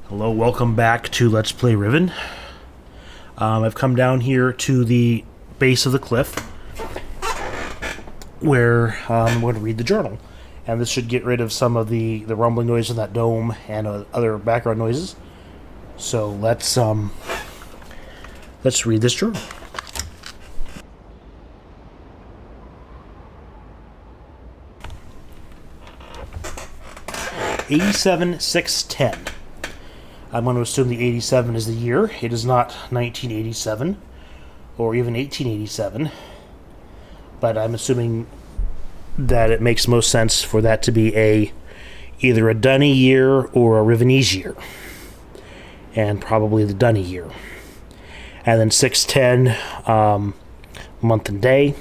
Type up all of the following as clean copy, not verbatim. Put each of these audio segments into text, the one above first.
Hello, welcome back to Let's Play Riven. I've come down here to the base of the cliff where I'm going to read the journal. And this should get rid of some of the rumbling noise in that dome and other background noises. So let's read this journal. '87-610. I'm going to assume the 87 is the year. It is not 1987 or even 1887, but I'm assuming that it makes most sense for that to be either a Dunny year or a Rivenese year, and probably the Dunny year. And then 610, month and day.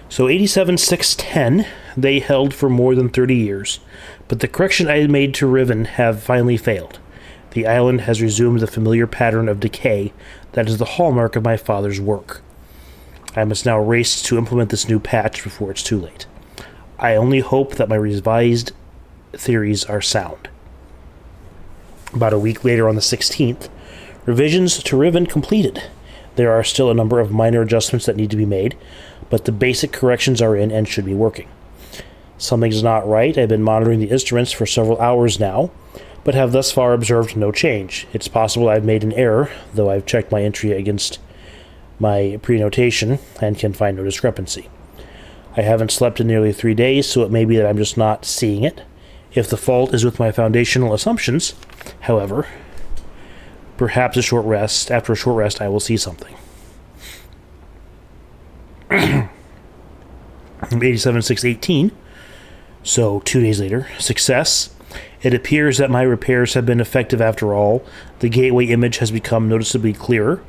So 87-610, they held for more than 30 years, but the correction I made to Riven have finally failed. The island has resumed the familiar pattern of decay that is the hallmark of my father's work. I must now race to implement this new patch before it's too late. I only hope that my revised theories are sound. About a week later, on the 16th, revisions to Riven completed. There are still a number of minor adjustments that need to be made, but the basic corrections are in and should be working. Something's not right. I've been monitoring the instruments for several hours now, but have thus far observed no change. It's possible I've made an error, though I've checked my entry against my pre-notation and can find no discrepancy. I haven't slept in nearly 3 days, so it may be that I'm just not seeing it. If the fault is with my foundational assumptions, however, perhaps after a short rest, I will see something. 87-618, so 2 days later, success. It appears that my repairs have been effective after all. The gateway image has become noticeably clearer,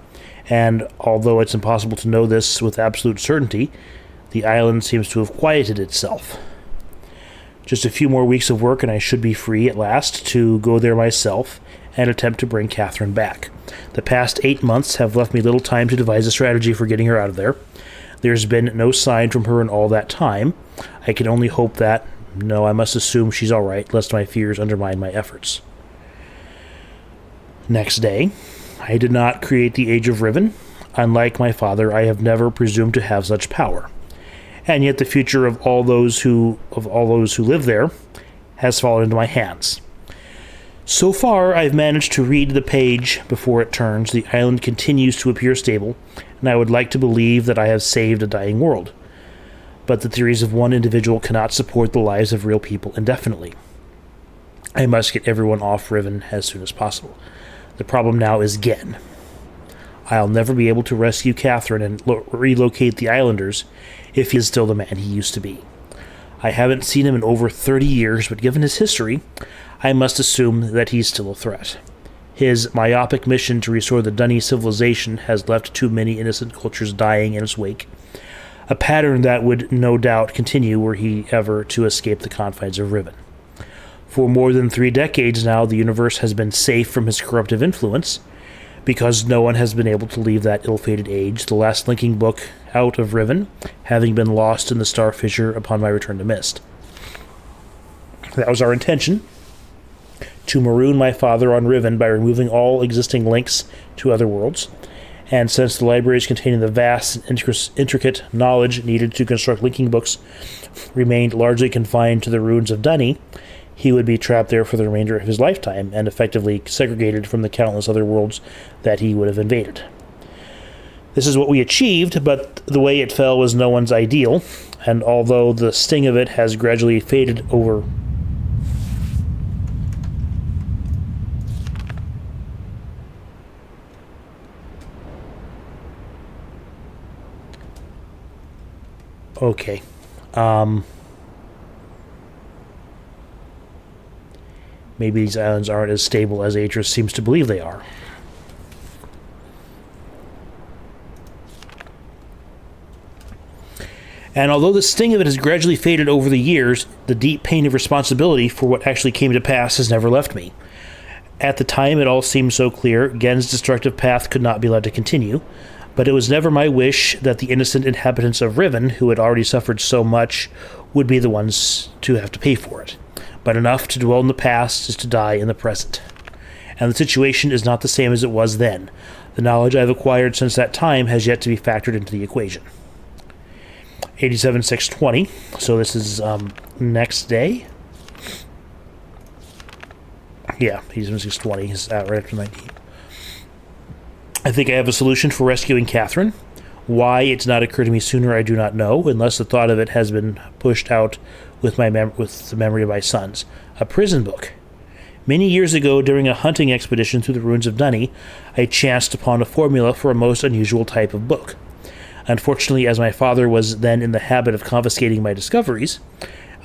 and although it's impossible to know this with absolute certainty, the island seems to have quieted itself. Just a few more weeks of work and I should be free at last to go there myself and attempt to bring Catherine back. The past 8 months have left me little time to devise a strategy for getting her out of there. There's been no sign from her in all that time. I can only hope that... No, I must assume she's all right, lest my fears undermine my efforts. Next day, I did not create the Age of Riven. Unlike my father, I have never presumed to have such power. And yet the future of all those who live there has fallen into my hands. So far, I've managed to read the page before it turns. The island continues to appear stable, and I would like to believe that I have saved a dying world. But the theories of one individual cannot support the lives of real people indefinitely. I must get everyone off Riven as soon as possible. The problem now is Gen. I'll never be able to rescue Catherine and relocate the islanders if he is still the man he used to be. I haven't seen him in over 30 years, but given his history, I must assume that he's still a threat. His myopic mission to restore the Dunny civilization has left too many innocent cultures dying in its wake, a pattern that would no doubt continue were he ever to escape the confines of Riven. For more than 3 decades now, the universe has been safe from his corruptive influence, because no one has been able to leave that ill-fated age, the last linking book out of Riven having been lost in the star fissure upon my return to Mist. That was our intention, to maroon my father on Riven by removing all existing links to other worlds, and since the libraries containing the vast and intricate knowledge needed to construct linking books remained largely confined to the ruins of Dunny, he would be trapped there for the remainder of his lifetime and effectively segregated from the countless other worlds that he would have invaded. This is what we achieved, but the way it fell was no one's ideal, and although the sting of it has gradually faded over... Okay. Maybe these islands aren't as stable as Atrus seems to believe they are. And although the sting of it has gradually faded over the years, the deep pain of responsibility for what actually came to pass has never left me. At the time, it all seemed so clear. Gen's destructive path could not be allowed to continue, but it was never my wish that the innocent inhabitants of Riven, who had already suffered so much, would be the ones to have to pay for it. But enough to dwell in the past is to die in the present. and the situation is not the same as it was then. The knowledge I've acquired since that time has yet to be factored into the equation. 87,620, so this is next day. Yeah, 87,620 is out right after 19. I think I have a solution for rescuing Catherine. Why it's not occurred to me sooner, I do not know, unless the thought of it has been pushed out with with the memory of my sons. A prison book. Many years ago, during a hunting expedition through the ruins of Dunny, I chanced upon a formula for a most unusual type of book. Unfortunately, as my father was then in the habit of confiscating my discoveries,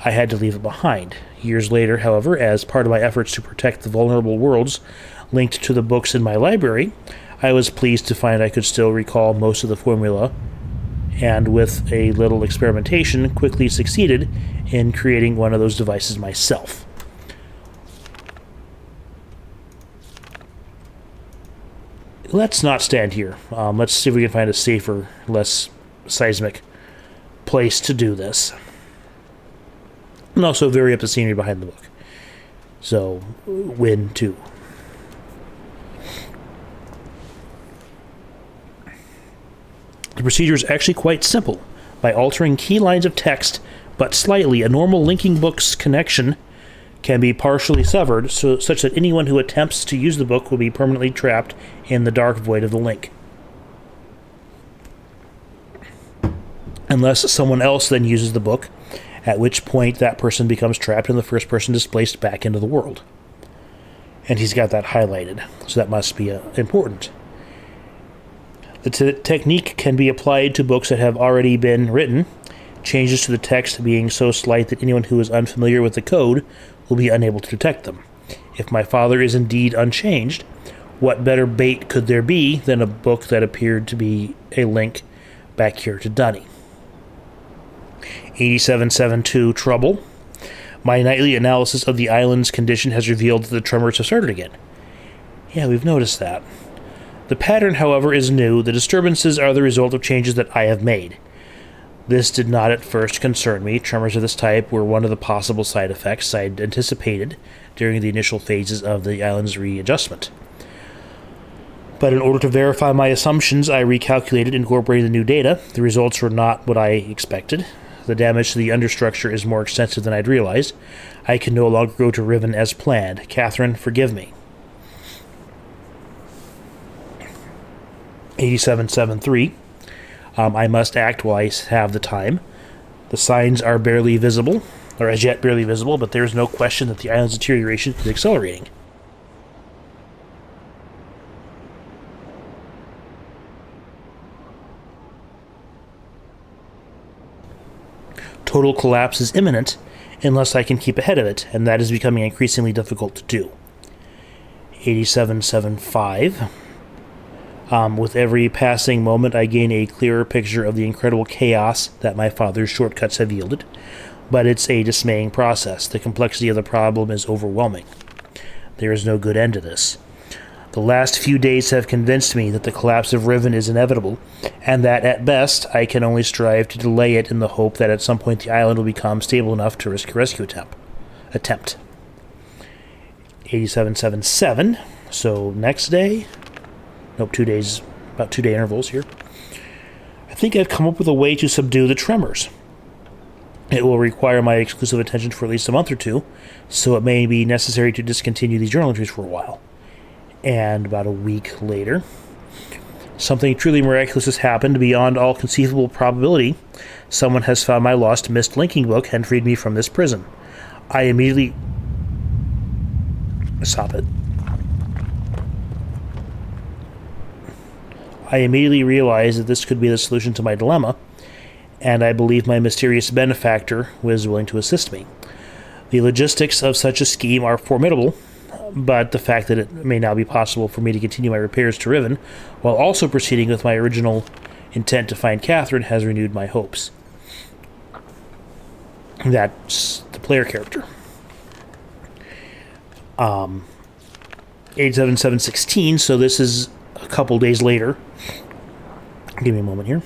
I had to leave it behind. Years later, however, as part of my efforts to protect the vulnerable worlds linked to the books in my library, I was pleased to find I could still recall most of the formula, and with a little experimentation, quickly succeeded in creating one of those devices myself. Let's not stand here. Let's see if we can find a safer, less seismic place to do this. And also vary up the scenery behind the book. So, win 2. The procedure is actually quite simple. By altering key lines of text, but slightly, a normal linking book's connection can be partially severed, such that anyone who attempts to use the book will be permanently trapped in the dark void of the link. Unless someone else then uses the book, at which point that person becomes trapped and the first person displaced back into the world. And he's got that highlighted, so that must be important. The technique can be applied to books that have already been written, changes to the text being so slight that anyone who is unfamiliar with the code will be unable to detect them. If my father is indeed unchanged, what better bait could there be than a book that appeared to be a link back here to Dunny? 8772 Trouble. My nightly analysis of the island's condition has revealed that the tremors have started again. Yeah, we've noticed that. The pattern, however, is new. The disturbances are the result of changes that I have made. This did not at first concern me. Tremors of this type were one of the possible side effects I'd anticipated during the initial phases of the island's readjustment. But in order to verify my assumptions, I recalculated, incorporating the new data. The results were not what I expected. The damage to the understructure is more extensive than I'd realized. I can no longer go to Riven as planned. Catherine, forgive me. 8773. I must act while I have the time. The signs are barely visible, or as yet barely visible, but there is no question that the island's deterioration is accelerating. Total collapse is imminent unless I can keep ahead of it, and that is becoming increasingly difficult to do. 8775. With every passing moment, I gain a clearer picture of the incredible chaos that my father's shortcuts have yielded, but it's a dismaying process. The complexity of the problem is overwhelming. There is no good end to this. The last few days have convinced me that the collapse of Riven is inevitable, and that, at best, I can only strive to delay it in the hope that at some point the island will become stable enough to risk a rescue attempt. 8777, so next day... Nope, 2 days, about 2 day intervals here. I think I've come up with a way to subdue the tremors. It will require my exclusive attention for at least a month or two, so it may be necessary to discontinue these journal entries for a while. And about a week later, something truly miraculous has happened beyond all conceivable probability. Someone has found my lost missed linking book and freed me from this prison. I immediately... Stop it. I immediately realized that this could be the solution to my dilemma, and I believe my mysterious benefactor was willing to assist me. The logistics of such a scheme are formidable, but the fact that it may now be possible for me to continue my repairs to Riven, while also proceeding with my original intent to find Catherine, has renewed my hopes. That's the player character. 87716, so this is a couple days later. Give me a moment here.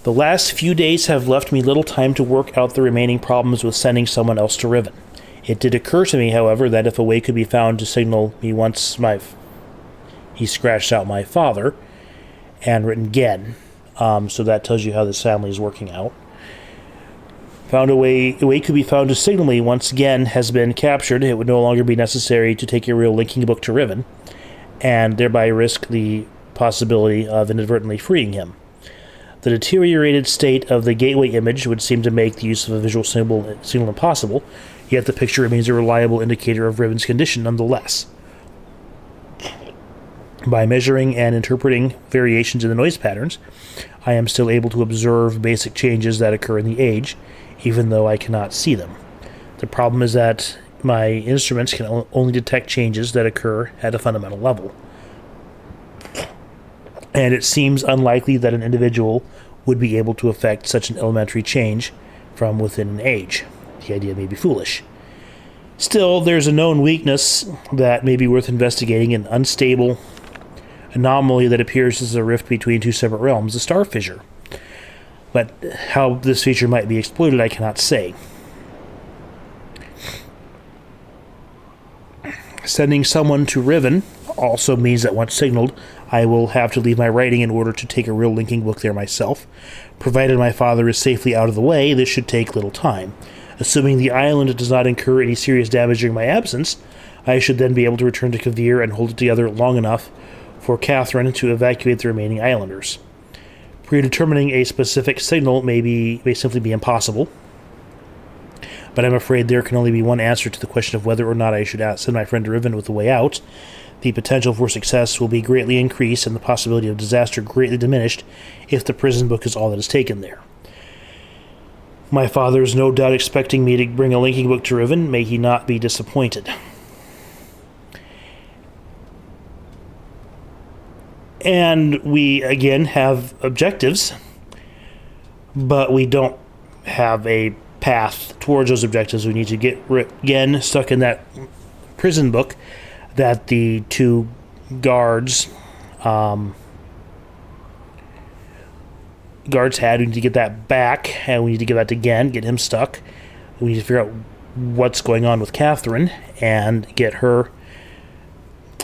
The last few days have left me little time to work out the remaining problems with sending someone else to Riven. It did occur to me, however, that if a way could be found to signal me once he scratched out my father and written Gen. So that tells you how this family is working out. A way could be found to signal me once Gen has been captured, it would no longer be necessary to take a real linking book to Riven, and thereby risk the possibility of inadvertently freeing him. The deteriorated state of the gateway image would seem to make the use of a visual signal impossible, yet the picture remains a reliable indicator of Riven's condition nonetheless. By measuring and interpreting variations in the noise patterns, I am still able to observe basic changes that occur in the age, even though I cannot see them. The problem is that my instruments can only detect changes that occur at a fundamental level. And it seems unlikely that an individual would be able to affect such an elementary change from within an age. The idea may be foolish. Still, there's a known weakness that may be worth investigating, an unstable anomaly that appears as a rift between two separate realms, a star fissure. But how this feature might be exploited, I cannot say. Sending someone to Riven also means that once signaled, I will have to leave my writing in order to take a real linking book there myself. Provided my father is safely out of the way, this should take little time. Assuming the island does not incur any serious damage during my absence, I should then be able to return to Kavir and hold it together long enough for Catherine to evacuate the remaining islanders. Predetermining a specific signal may simply be impossible, but I'm afraid there can only be one answer to the question of whether or not I should send my friend to Riven with the way out. The potential for success will be greatly increased and the possibility of disaster greatly diminished if the prison book is all that is taken there. My father is no doubt expecting me to bring a linking book to Riven. May he not be disappointed. And we, again, have objectives, but we don't have a path towards those objectives. We need to get, again, stuck in that prison book that the two guards had. We need to get that back, and we need to give that to Gen, get him stuck. We need to figure out what's going on with Catherine and get her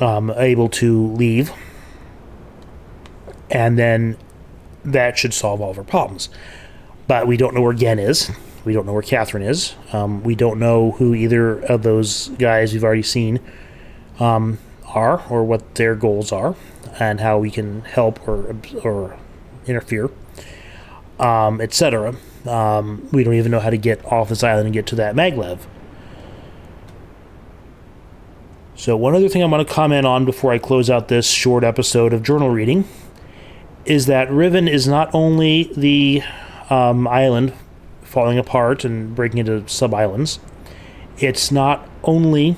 able to leave. And then that should solve all of our problems. But we don't know where Gen is. We don't know where Catherine is. We don't know who either of those guys we've already seen are, or what their goals are, and how we can help or interfere, etc. We don't even know how to get off this island and get to that maglev. So one other thing I want to comment on before I close out this short episode of journal reading is that Riven is not only the island falling apart and breaking into sub-islands. It's not only...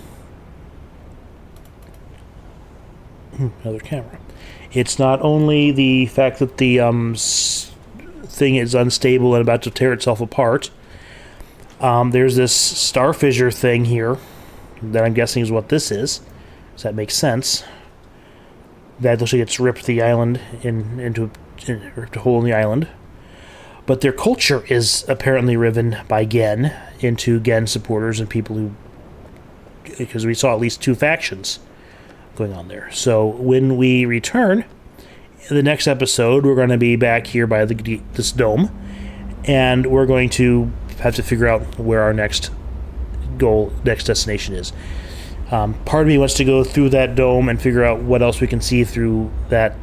another camera. It's not only the fact that the thing is unstable and about to tear itself apart. There's this star fissure thing here that I'm guessing is what this is. Does that make sense? That looks like it's ripped the island ripped a hole in the island. But their culture is apparently riven by Gen into Gen supporters and people who... because we saw at least two factions going on there. So when we return, in the next episode, we're going to be back here by this dome, and we're going to have to figure out where our next destination is. Part of me wants to go through that dome and figure out what else we can see through that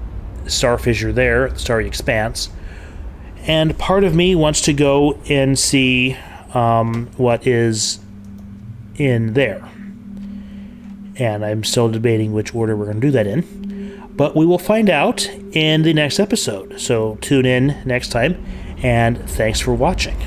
star fissure there, the starry expanse. And part of me wants to go and see what is in there. And I'm still debating which order we're going to do that in. But we will find out in the next episode. So tune in next time, and thanks for watching.